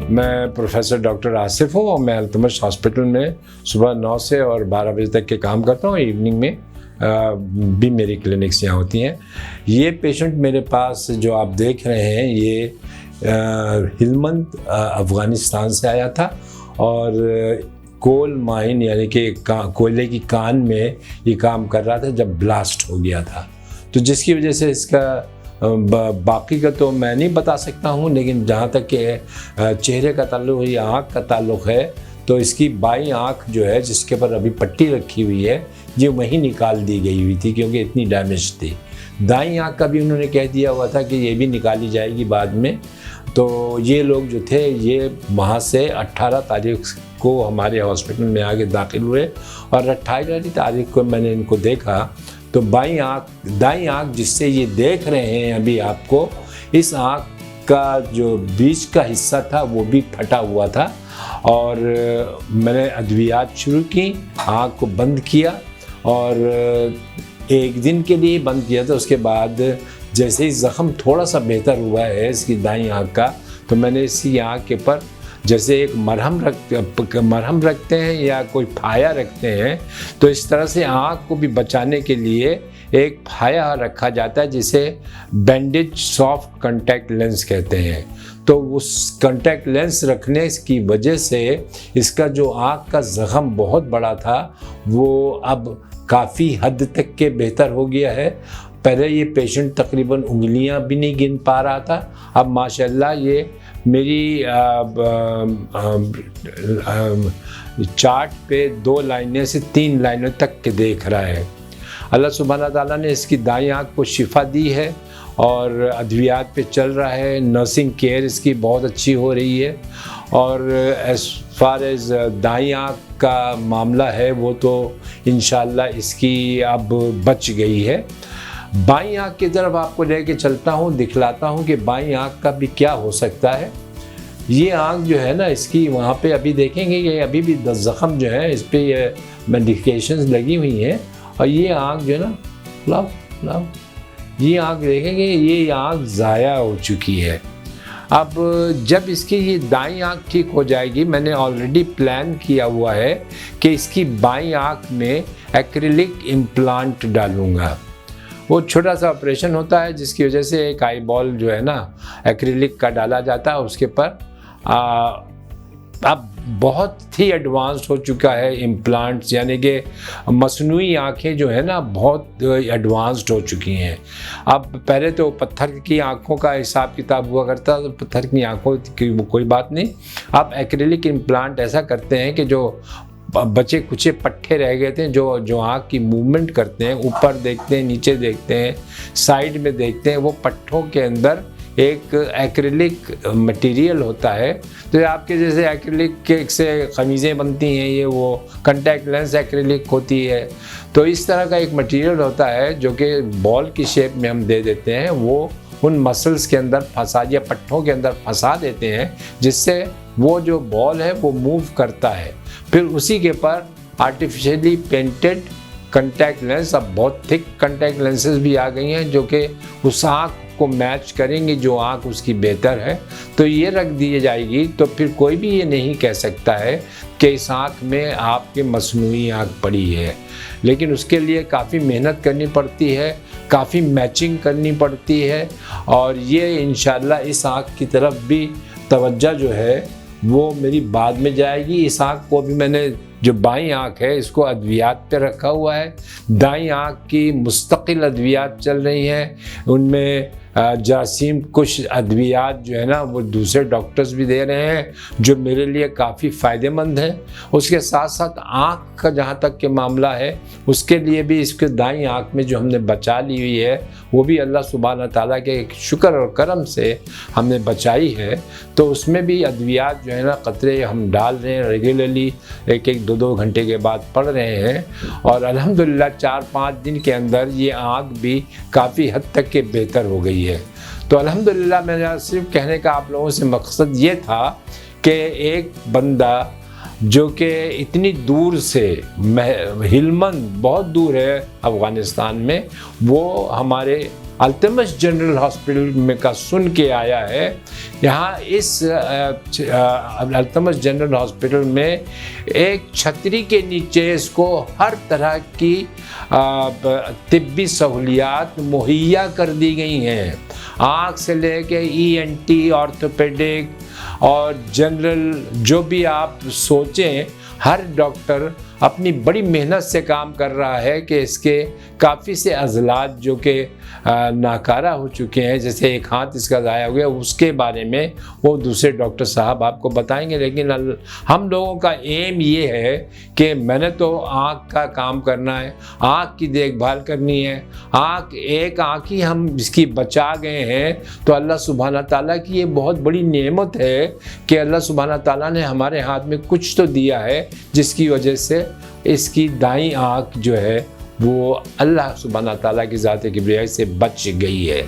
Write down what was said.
मैं professor doctor Asif हूँ और मैं अल्तमश हॉस्पिटल में सुबह 9 से और 12 बजे तक के काम करता हूँ। इवनिंग में भी मेरी क्लिनिक्स यहाँ होती हैं। ये पेशेंट मेरे पास जो आप देख रहे हैं ये हिलमंद अफ़गानिस्तान से आया था और कोल माइन यानी कि कोयले की कान में ये काम कर रहा था जब ब्लास्ट हो गया था। तो जिसकी वजह से इसका बाकी का तो मैं नहीं बता सकता हूँ, लेकिन जहाँ तक कि चेहरे का ताल्लुक़ या आँख का ताल्लुक़ है तो इसकी बाईं आँख जो है जिसके पर अभी पट्टी रखी हुई है ये वहीं निकाल दी गई हुई थी क्योंकि इतनी डैमेज थी। दाईं आँख का भी उन्होंने कह दिया हुआ था कि ये भी निकाली जाएगी बाद में। तो ये लोग जो थे ये वहाँ से 18 तारीख को हमारे हॉस्पिटल में आके दाखिल हुए और 28 तारीख को मैंने इनको देखा तो दाईं आँख जिससे ये देख रहे हैं अभी आपको, इस आँख का जो बीच का हिस्सा था वो भी फटा हुआ था और मैंने अद्वियात शुरू की, आँख को बंद किया और एक दिन के लिए बंद किया था। उसके बाद जैसे ही ज़ख़म थोड़ा सा बेहतर हुआ है इसकी दाईं आँख का, तो मैंने इसकी आँख के पर जैसे एक मरहम रखते हैं या कोई फाया रखते हैं, तो इस तरह से आँख को भी बचाने के लिए एक फाया रखा जाता है जिसे बैंडेज सॉफ्ट कॉन्टैक्ट लेंस कहते हैं। तो उस कॉन्टैक्ट लेंस रखने की वजह से इसका जो आँख का ज़ख़म बहुत बड़ा था वो अब काफ़ी हद तक के बेहतर हो गया है। पहले ये पेशेंट तकरीबन उंगलियां भी नहीं गिन पा रहा था, अब माशाल्लाह ये मेरी चार्ट पे 2 लाइनें से 3 लाइनों तक के देख रहा है। अल्लाह सुब्हाना ताला ने इसकी दाईं आँख को शिफा दी है और अद्वियात पे चल रहा है। नर्सिंग केयर इसकी बहुत अच्छी हो रही है और एज़ फार एज़ दाईं आँख का मामला है वो तो इंशाल्लाह इसकी अब बच गई है। बाईं आँख की तरफ आपको लेके चलता हूँ, दिखलाता हूँ कि बाईं आँख का भी क्या हो सकता है। ये आँख जो है ना इसकी वहाँ पे अभी देखेंगे कि अभी भी ज़ख़म जो है इस पर ये मेडिकेशंस लगी हुई हैं और ये आँख जो है ना ये आँख देखेंगे ये आँख ज़ाया हो चुकी है। अब जब इसकी ये दाईं आँख ठीक हो जाएगी, मैंने ऑलरेडी प्लान किया हुआ है कि इसकी बाईं आँख में एक्रिलिक इम्प्लांट डालूँगा। वो छोटा सा ऑपरेशन होता है जिसकी वजह से एक आई बॉल जो है ना एक्रिलिक का डाला जाता है उसके पर। अब बहुत ही एडवांस्ड हो चुका है इम्प्लांट्स, यानी कि मसनूई आँखें जो है ना बहुत एडवांस्ड हो चुकी हैं। अब पहले तो पत्थर की आँखों का हिसाब किताब हुआ करता, तो पत्थर की आँखों की कोई बात नहीं। अब एक्रिलिक इम्प्लांट ऐसा करते हैं कि जो बचे कुचे पट्टे रह गए थे जो आँख की मूवमेंट करते हैं, ऊपर देखते हैं, नीचे देखते हैं, साइड में देखते हैं, वो पट्टों के अंदर एक एक्रिलिक मटेरियल होता है। तो आपके जैसे एक्रिलिक से कमीज़ें बनती हैं, ये वो कॉन्टैक्ट लेंस एक्रिलिक होती है। तो इस तरह का एक मटेरियल होता है जो कि बॉल की शेप में हम दे देते हैं, वो उन मसल्स के अंदर फंसा या पट्टों के अंदर फंसा देते हैं जिससे वो जो बॉल है वो मूव करता है। फिर उसी के पर आर्टिफिशियली पेंटेड कॉन्टैक्ट लेंस, अब बहुत थिक कॉन्टैक्ट लेंसेज भी आ गई हैं जो कि उस आँख को मैच करेंगे जो आँख उसकी बेहतर है, तो ये रख दी जाएगी। तो फिर कोई भी ये नहीं कह सकता है कि इस आँख में आपके मसनूई आँख पड़ी है, लेकिन उसके लिए काफ़ी मेहनत करनी पड़ती है, काफ़ी मैचिंग करनी पड़ती है और ये इंशाल्लाह इस आँख की तरफ भी तवज्जो जो है वो मेरी बाद में जाएगी। इस आँख को भी मैंने जो बाईं आँख है इसको अद्वियात पे रखा हुआ है, दाईं आँख की मुस्तकिल अद्वियात चल रही हैं, उनमें जरासीम कुछ अद्वियात जो है ना वो दूसरे डॉक्टर्स भी दे रहे हैं जो मेरे लिए काफ़ी फ़ायदेमंद है। उसके साथ साथ आँख का जहाँ तक के मामला है उसके लिए भी इसके दाईं आँख में जो हमने बचा ली हुई है वो भी अल्लाह सुब्हाना ताला के एक शुक्र और करम से हमने बचाई है। तो उसमें भी अद्वियात जो है ना कतरे हम डाल रहे हैं रेगुलरली, 1-2 घंटे के बाद पढ़ रहे हैं और अल्हम्दुलिल्लाह 4-5 दिन के अंदर ये आँख भी काफ़ी हद तक के बेहतर हो गई है। तो अल्हम्दुलिल्लाह मेरा सिर्फ कहने का आप लोगों से मकसद ये था कि एक बंदा जो कि इतनी दूर से हिलमंद बहुत दूर है अफ़गानिस्तान में, वो हमारे अल्तमश जनरल हॉस्पिटल में का सुन के आया है। यहाँ इस अल्तमश जनरल हॉस्पिटल में एक छतरी के नीचे इसको हर तरह की तिब्बी सहूलियात मुहैया कर दी गई हैं। आँख से लेके ENT, ऑर्थोपेडिक और जनरल जो भी आप सोचें, हर डॉक्टर अपनी बड़ी मेहनत से काम कर रहा है कि इसके काफ़ी से अज़लात जो कि नाकारा हो चुके हैं, जैसे एक हाथ इसका ज़ाया हो गया, उसके बारे में वो दूसरे डॉक्टर साहब आपको बताएंगे। लेकिन हम लोगों का एम ये है कि मैंने तो आँख का काम करना है, आँख की देखभाल करनी है। एक आँख ही हम इसकी बचा गए हैं तो अल्लाह सुब्हाना ताला की ये बहुत बड़ी नेमत है कि अल्लाह सुब्हाना ताला ने हमारे हाथ में कुछ तो दिया है जिसकी वजह से इसकी दाईं आँख जो है वो अल्लाह सुब्हाना ताला की ज़ात किब्रियाई से बच गई है।